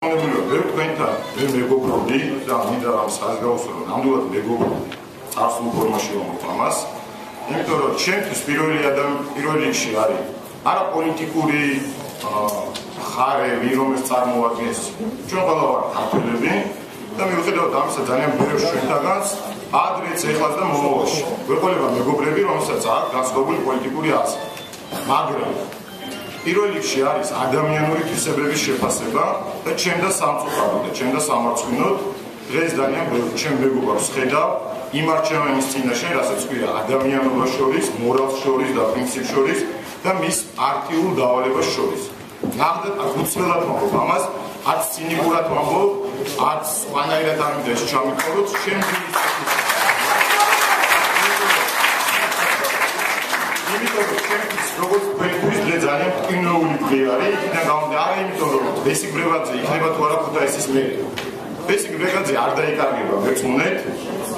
ვერ თქვენთან მე მეგობრობდი და მინდა ამ საზგაუსო რომ ნამდვილად მეგობრობდი წარსულ ფორმაში ვამბობ ამას იმიტომ რომ ჩემთვის პირველი რიგში არის არა პოლიტიკური ხარები რომელიც წარმოადგენს ჩვენ ყველა ვართ ქართველები და მიუხედავად ამისა ძალიან ბევრ შეთანხმებას ადრეც ეხლაც და მომავალში გვეყოლება მეგობრები რომელსაც აქვს განსხვავებული პოლიტიკური აზრი მაგრამ პირველ რიგში არის ადამიანური თვისებების შეფასება და ჩემ და სამწუხაროდ და ჩემ და სამარცხვინოდ დღეს ძალიან ბევრი ჩემ მეგობრებს ხედავ იმ არჩევანის წინაშე რასაც ქვია ადამიანობას შორის, მორალს შორის და პრინციპს შორის და მის პარტიულ დავალებას შორის. ნახეთ უცვლელად ვამბობ ამას, არც ცინიკურად ვამბობ, არც სხვანაირად არ მინდა ეს ჩამიყოლოთ, ჩემთვის როგორც თქვენთვის დღე ძალიან მტკივნეული დღე არის, იქიდან გამომდინარე არა იმიტომ რომ ბესიკ ბრევაძე იქნება თუ არა ქუთაისის მერი. ბესიკ ბრევაძე არ დაიკარგება ვერცმუნეთ.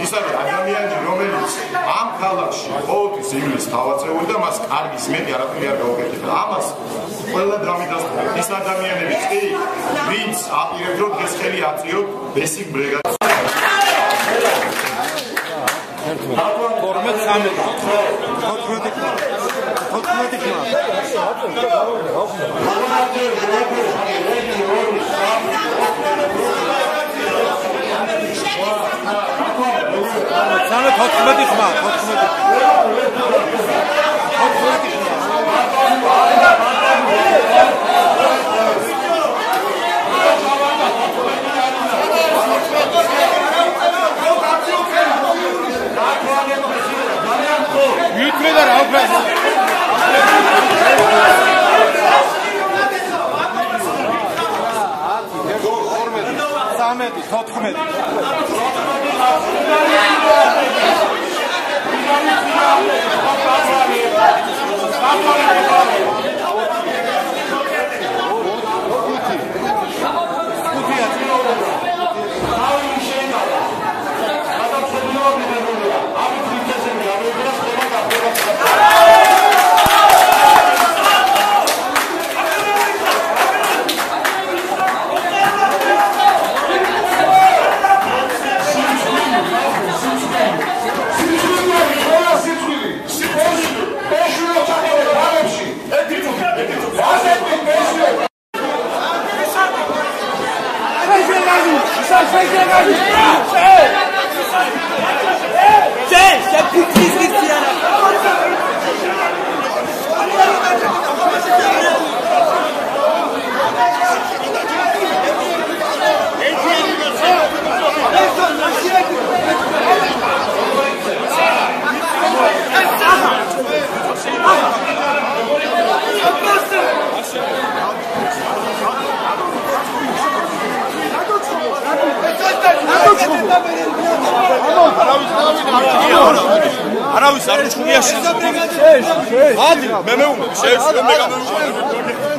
ის არის ადამიანი, რომელიც ამ ქალაქში ყოველთვის ივლის თავაწეული და მას კარგის მეტი არაფერი არ გაუკეთებია. ამას ყველა დამიდასტურებთ. ის ადამიანებიც კი, ვინც აპირებთ რომ დღეს ხელი აწიოთ ბესიკ ბრევაძეს. არავის არ უჩვენია. მე მეუბნები, შეიძლება მე გამოვიყვანო.